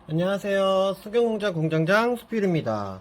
안녕하세요. 수경농자 공장장 수필입니다.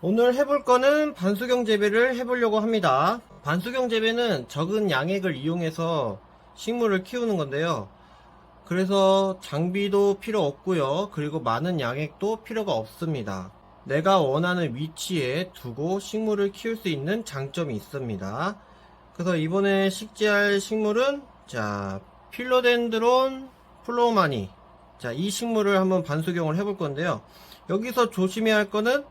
오늘 해볼 거는 반수경 재배를 해보려고 합니다. 반수경 재배는 적은 양액을 이용해서 식물을 키우는 건데요. 그래서 장비도 필요 없고요. 그리고 많은 양액도 필요가 없습니다. 내가 원하는 위치에 두고 식물을 키울 수 있는 장점이 있습니다. 그래서 이번에 식재할 식물은 필로덴드론 플로마니, 이 식물을 한번 반수경을 해볼 건데요. 여기서 조심해야 할 거는,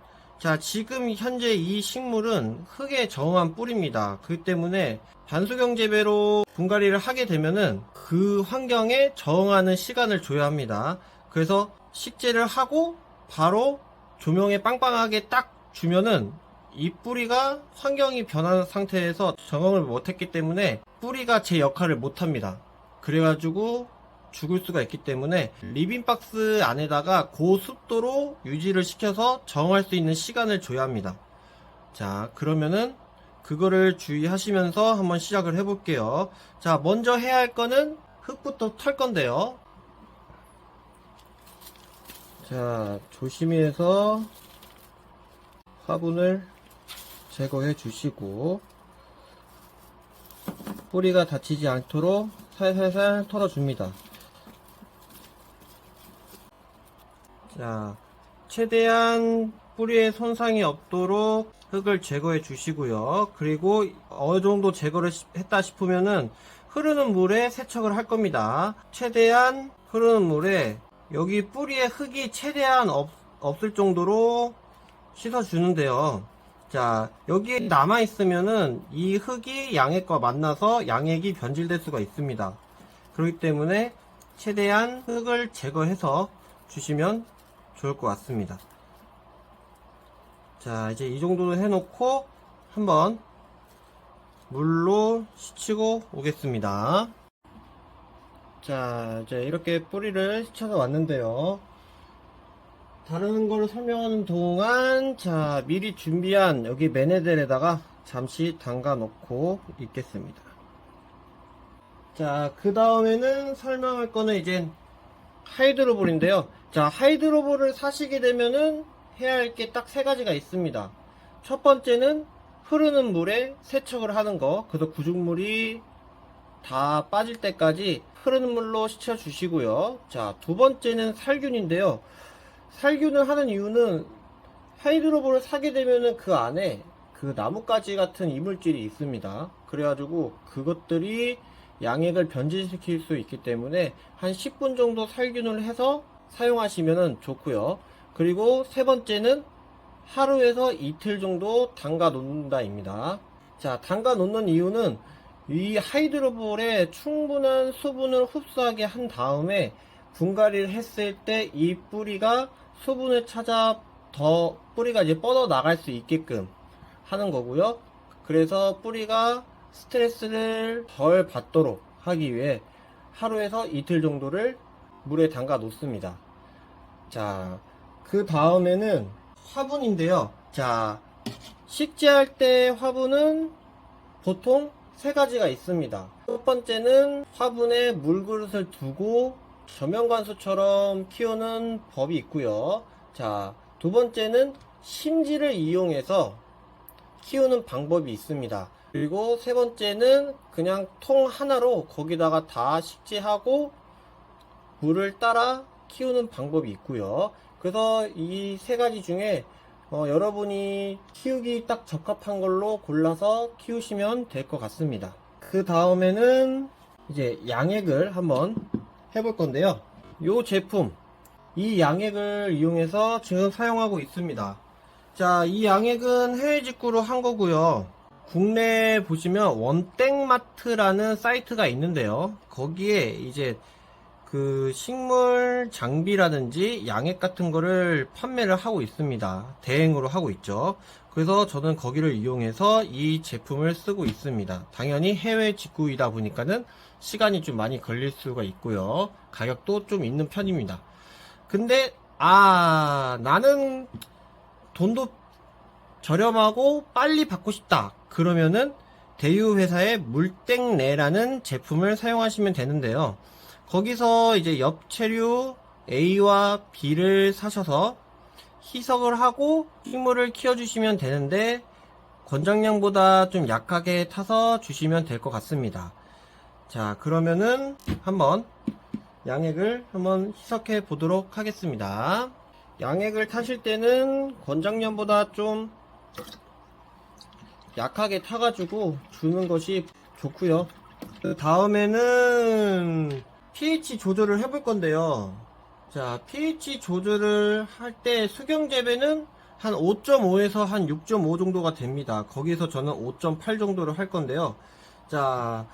지금 현재 이 식물은 흙에 저응한 뿌리입니다. 그렇기 때문에 반수경 재배로 분갈이를 하게 되면은 그 환경에 저응하는 시간을 줘야 합니다. 그래서 식재를 하고 바로 조명에 빵빵하게 딱 주면은 이 뿌리가 환경이 변한 상태에서 적응을 못했기 때문에 뿌리가 제 역할을 못합니다. 그래가지고 죽을 수가 있기 때문에 리빙박스 안에다가 고습도로 유지를 시켜서 정할 수 있는 시간을 줘야 합니다. 그러면은 그거를 주의하시면서 한번 시작을 해볼게요. 먼저 해야 할 거는 흙부터 털 건데요. 조심히 해서 화분을 제거해 주시고 뿌리가 다치지 않도록 살살살 털어줍니다. 최대한 뿌리에 손상이 없도록 흙을 제거해 주시고요. 그리고 어느 정도 제거를 했다 싶으면은 흐르는 물에 세척을 할 겁니다. 최대한 흐르는 물에 여기 뿌리에 흙이 최대한 없을 정도로 씻어 주는데요. 여기에 남아 있으면은 이 흙이 양액과 만나서 양액이 변질될 수가 있습니다. 그렇기 때문에 최대한 흙을 제거해서 주시면 좋을 것 같습니다. 이제 이 정도로 해놓고 한번 물로 씻히고 오겠습니다. 이제 이렇게 뿌리를 씻어서 왔는데요. 다른 걸 설명하는 동안 미리 준비한 여기 매네델에다가 잠시 담가 놓고 있겠습니다. 그 다음에는 설명할 거는 이제 하이드로볼인데요. 하이드로볼을 사시게 되면은 해야 할 게 딱 세 가지가 있습니다. 첫 번째는 흐르는 물에 세척을 하는 거. 그래서 구죽물이 다 빠질 때까지 흐르는 물로 씻어 주시고요. 두 번째는 살균인데요. 살균을 하는 이유는 하이드로볼을 사게 되면은 그 안에 그 나뭇가지 같은 이물질이 있습니다. 그래가지고 그것들이 양액을 변질시킬 수 있기 때문에 한 10분 정도 살균을 해서 사용하시면 좋고요. 그리고 세 번째는 하루에서 이틀 정도 담가 놓는다입니다. 담가 놓는 이유는 이 하이드로볼에 충분한 수분을 흡수하게 한 다음에 분갈이를 했을 때 이 뿌리가 수분을 찾아 더 뿌리가 이제 뻗어 나갈 수 있게끔 하는 거고요. 그래서 뿌리가 스트레스를 덜 받도록 하기 위해 하루에서 이틀 정도를 물에 담가 놓습니다. 그 다음에는 화분인데요. 식재할 때 화분은 보통 세 가지가 있습니다. 첫 번째는 화분에 물그릇을 두고 저면관수처럼 키우는 법이 있고요. 두 번째는 심지를 이용해서 키우는 방법이 있습니다. 그리고 세 번째는 그냥 통 하나로 거기다가 다 식재하고 물을 따라 키우는 방법이 있고요. 그래서 이 세 가지 중에 여러분이 키우기 딱 적합한 걸로 골라서 키우시면 될 것 같습니다. 그 다음에는 이제 양액을 한번 해볼 건데요. 이 제품, 이 양액을 이용해서 지금 사용하고 있습니다. 이 양액은 해외 직구로 한 거고요. 국내에 보시면 원땡마트라는 사이트가 있는데요. 거기에 이제 그 식물 장비라든지 양액 같은 거를 판매를 하고 있습니다. 대행으로 하고 있죠. 그래서 저는 거기를 이용해서 이 제품을 쓰고 있습니다. 당연히 해외 직구이다 보니까는 시간이 좀 많이 걸릴 수가 있고요. 가격도 좀 있는 편입니다. 근데 나는 돈도 저렴하고 빨리 받고 싶다. 그러면은 대유회사의 물땡레라는 제품을 사용하시면 되는데요. 거기서 이제 엽체류 A와 B를 사셔서 희석을 하고 식물을 키워주시면 되는데 권장량보다 좀 약하게 타서 주시면 될 것 같습니다. 자, 그러면은 한번 양액을 한번 희석해 보도록 하겠습니다. 양액을 타실 때는 권장량보다 좀 약하게 타가지고 주는 것이 좋고요. 그 다음에는 pH 조절을 해볼 건데요. 자, pH 조절을 할 때 수경 재배는 한 5.5에서 한 6.5 정도가 됩니다. 거기서 저는 5.8 정도를 할 건데요. 자,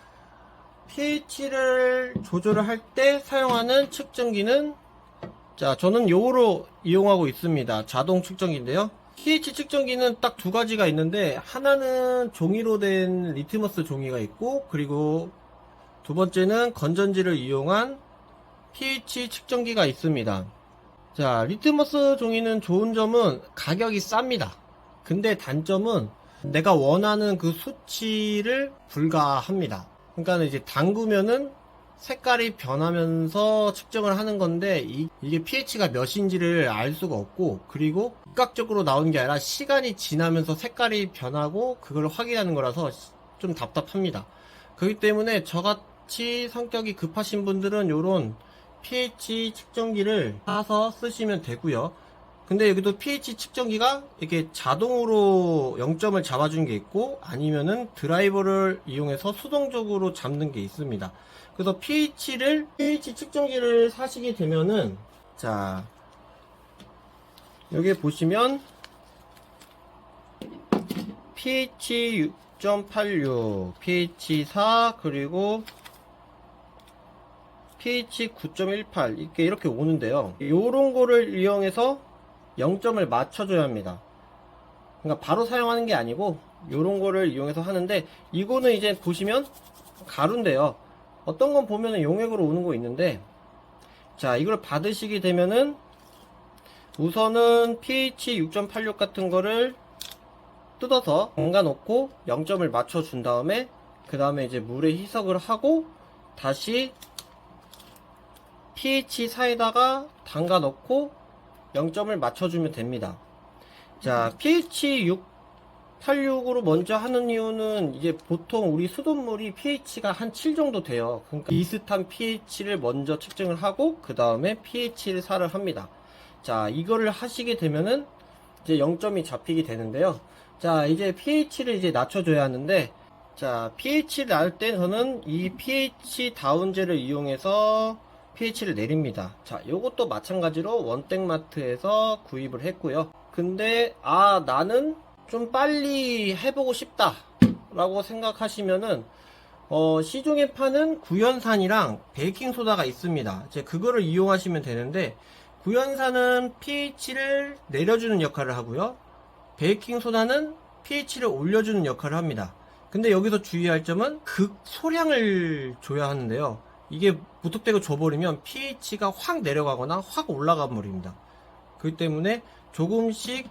pH를 조절을 할 때 사용하는 측정기는, 자, 저는 요거로 이용하고 있습니다. 자동 측정기인데요. pH 측정기는 딱 두 가지가 있는데, 하나는 종이로 된 리트머스 종이가 있고, 그리고 두 번째는 건전지를 이용한 pH 측정기가 있습니다. 자, 리트머스 종이는 좋은 점은 가격이 쌉니다. 근데 단점은 내가 원하는 그 수치를 불가합니다. 그러니까 이제 담그면은 색깔이 변하면서 측정을 하는 건데 이게 pH가 몇인지를 알 수가 없고, 그리고 즉각적으로 나오는 게 아니라 시간이 지나면서 색깔이 변하고 그걸 확인하는 거라서 좀 답답합니다. 그렇기 때문에 저같이 성격이 급하신 분들은 요런 pH 측정기를 사서 쓰시면 되고요. 근데 여기도 pH 측정기가 이렇게 자동으로 0점을 잡아주는 게 있고, 아니면은 드라이버를 이용해서 수동적으로 잡는 게 있습니다. 그래서 pH 측정기를 사시게 되면은, 자, 여기 보시면 pH 6.86, pH 4, 그리고 pH 9.18 이렇게 오는데요. 요런 거를 이용해서 0점을 맞춰줘야 합니다. 그러니까 바로 사용하는 게 아니고 요런 거를 이용해서 하는데, 이거는 이제 보시면 가루인데요. 어떤 건 보면은 용액으로 오는 거 있는데, 자, 이걸 받으시게 되면은 우선은 pH 6.86 같은 거를 뜯어서 담가 놓고 0점을 맞춰 준 다음에, 그 다음에 이제 물에 희석을 하고 다시 pH 4에다가 담가 넣고 0점을 맞춰주면 됩니다. 자, pH 686으로 먼저 하는 이유는, 이제 보통 우리 수돗물이 pH가 한 7 정도 돼요. 그러니까 비슷한 pH를 먼저 측정을 하고 그 다음에 pH를 4를 합니다. 자, 이거를 하시게 되면은 이제 0점이 잡히게 되는데요. 자, 이제 pH를 이제 낮춰줘야 하는데, 자, pH를 낮을 때 저는 이 pH 다운제를 이용해서 pH를 내립니다. 자, 요것도 마찬가지로 원땡마트에서 구입을 했고요. 근데 나는 좀 빨리 해보고 싶다 라고 생각하시면은 시중에 파는 구연산이랑 베이킹소다가 있습니다. 이제 그거를 이용하시면 되는데, 구연산은 pH를 내려주는 역할을 하고요, 베이킹소다는 pH를 올려주는 역할을 합니다. 근데 여기서 주의할 점은 극소량을 줘야 하는데요, 이게 무턱대고 줘버리면 pH가 확 내려가거나 확 올라가 버립니다. 그렇기 때문에 조금씩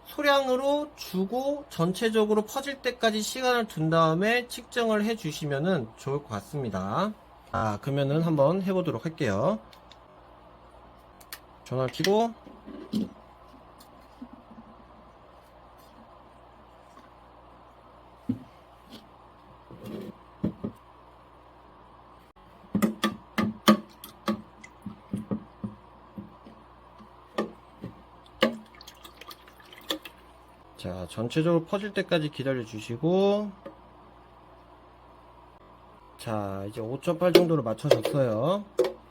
소량으로 주고 전체적으로 퍼질 때까지 시간을 둔 다음에 측정을 해 주시면 좋을 것 같습니다. 그러면은 한번 해보도록 할게요. 전화를 켜고, 자, 전체적으로 퍼질 때까지 기다려 주시고, 자, 이제 5.8 정도로 맞춰졌어요.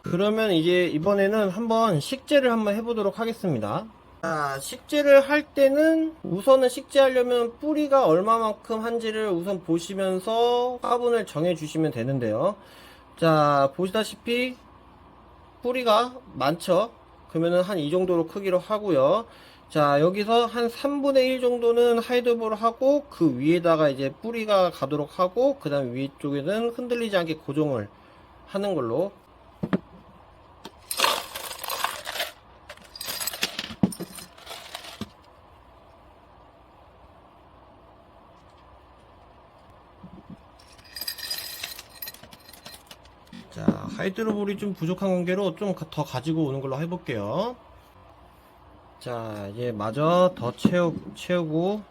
그러면 이제 이번에는 한번 식재를 한번 해보도록 하겠습니다. 자, 식재를 할 때는 우선은 식재하려면 뿌리가 얼마만큼 한지를 우선 보시면서 화분을 정해 주시면 되는데요. 자, 보시다시피 뿌리가 많죠? 그러면은 한 이 정도로 크기로 하고요. 자, 여기서 한 3분의 1 정도는 하이드볼을 하고 그 위에다가 이제 뿌리가 가도록 하고, 그 다음 위쪽에는 흔들리지 않게 고정을 하는 걸로. 자, 하이드로볼이 좀 부족한 관계로 좀 더 가지고 오는 걸로 해볼게요. 자, 이제 마저 더 채우고.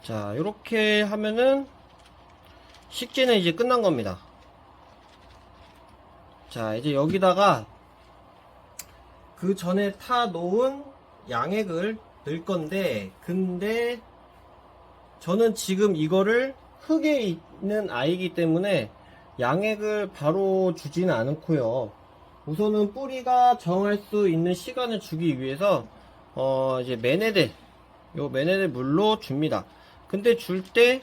자, 이렇게 하면은 식재는 이제 끝난 겁니다. 자, 이제 여기다가 그 전에 타 놓은 양액을 넣을 건데, 근데 저는 지금 이거를 흙에 있는 아이기 때문에 양액을 바로 주지는 않고요. 우선은 뿌리가 정할 수 있는 시간을 주기 위해서 이제 맨헤드 물로 줍니다. 근데 줄 때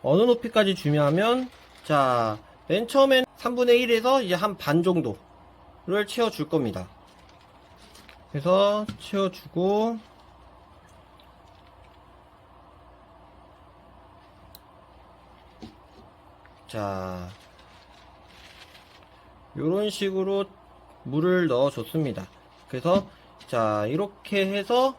어느 높이까지 주냐면, 자, 맨 처음엔 3분의 1에서 이제 한 반 정도를 채워줄 겁니다. 그래서 채워주고, 자, 요런 식으로 물을 넣어 줬습니다. 그래서 자, 이렇게 해서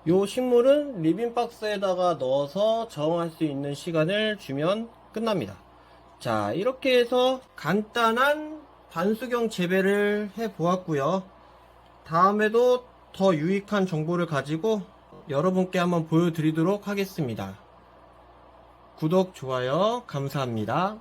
요 식물은 리빙박스에다가 넣어서 저응할 수 있는 시간을 주면 끝납니다. 자, 이렇게 해서 간단한 반수경 재배를 해 보았고요. 다음에도 더 유익한 정보를 가지고 여러분께 한번 보여드리도록 하겠습니다. 구독, 좋아요 감사합니다.